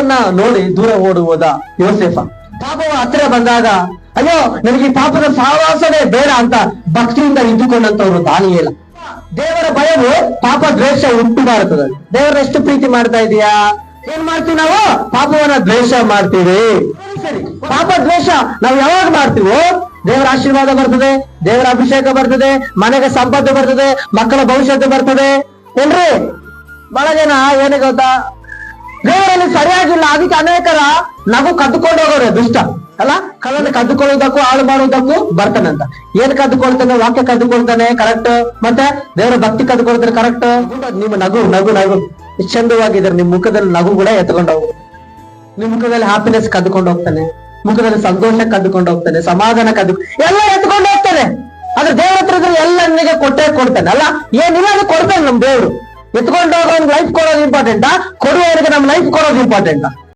ಪಾಪವನ್ನ ನೋಡಿ ದೂರ ಓಡುವುದ ಯೋಸೇಫ. ಪಾಪವ ಹತ್ತಿರ ಬಂದಾಗ ಅಯ್ಯೋ ನನಗೆ ಈ ಪಾಪದ ಸಹವಾಸವೇ ಬೇಡ ಅಂತ ಭಕ್ತಿಯಿಂದ ಇದ್ದುಕೊಂಡಂತವ್ರು ದಾನಿಯೇಲ. ದೇವರ ಭಯವು ಪಾಪ ದ್ವೇಷ ಹುಟ್ಟು ಮಾಡುತ್ತದೆ. ದೇವರ ಎಷ್ಟು ಪ್ರೀತಿ ಮಾಡ್ತಾ ಇದೀಯಾ? ಏನ್ ಮಾಡ್ತೀವಿ ನಾವು? ಪಾಪವನ್ನ ದ್ವೇಷ ಮಾಡ್ತೀವಿ. ಸರಿ, ಪಾಪ ದ್ವೇಷ ನಾವು ಯಾವಾಗ ಮಾಡ್ತೀವೋ ದೇವರ ಆಶೀರ್ವಾದ ಬರ್ತದೆ, ದೇವರ ಅಭಿಷೇಕ ಬರ್ತದೆ, ಮನೆಗೆ ಸಂಪತ್ತು ಬರ್ತದೆ, ಮಕ್ಕಳ ಭವಿಷ್ಯತ್ತು ಬರ್ತದೆ. ಏನ್ರಿ ಬಹಳ ಜನ ಏನೇ ಗೊತ್ತಾ, ದೇವರಲ್ಲಿ ಸರಿಯಾಗಿಲ್ಲ, ಅದಕ್ಕೆ ಅನೇಕರ ನಗು ಕದ್ದುಕೊಂಡು ಹೋಗೋರೆ ದುಷ್ಟ ಅಲ್ಲ. ಕಳ್ಳನ ಕದ್ದುಕೊಳ್ಳುವುದಕ್ಕೂ ಹಾಳು ಮಾಡುವುದಕ್ಕೂ ಬರ್ತಾನಂತ. ಏನ್ ಕದ್ದುಕೊಳ್ತಾನೆ? ವಾಕ್ಯ ಕದ್ದುಕೊಳ್ತಾನೆ, ಕರೆಕ್ಟ್. ಮತ್ತೆ ದೇವರ ಭಕ್ತಿ ಕದ್ದುಕೊಳ್ತಾನೆ, ಕರೆಕ್ಟ್. ನಿಮ್ಮ ನಗು ನಗು ನಗು ಚಂದವಾಗಿದ್ದಾರೆ. ನಿಮ್ ಮುಖದಲ್ಲಿ ನಗು ಕೂಡ ಎತ್ಕೊಂಡು ಹೋಗು. ನಿಮ್ ಮುಖದಲ್ಲಿ ಹ್ಯಾಪಿನೆಸ್ ಕದ್ದುಕೊಂಡು ಹೋಗ್ತಾನೆ, ಮುಖದಲ್ಲಿ ಸಂತೋಷ ಕದ್ದುಕೊಂಡು ಹೋಗ್ತಾನೆ, ಸಮಾಧಾನ ಎಲ್ಲ ಎತ್ಕೊಂಡು ಹೋಗ್ತಾನೆ. ಆದ್ರೆ ದೇವ್ರ ಹತ್ರ ಇದ್ರೆ ಎಲ್ಲ ನಿನಗೆ ಕೊಟ್ಟೇ ಕೊಡ್ತಾನೆ ಅಲ್ಲ. ಏನಿಲ್ಲ ಅದು ಕೊಡ್ತಾನೆ ನಮ್ ದೇವ್ರು. ಎತ್ಕೊಂಡು ಹೋಗೋ ಲೈಫ್ ಕೊಡೋದು ಇಂಪಾರ್ಟೆಂಟಾ? ಕೊಡುವವರಿಗೆ ನಮ್ ಲೈಫ್ ಕೊಡೋದು ಇಂಪಾರ್ಟೆಂಟಾ?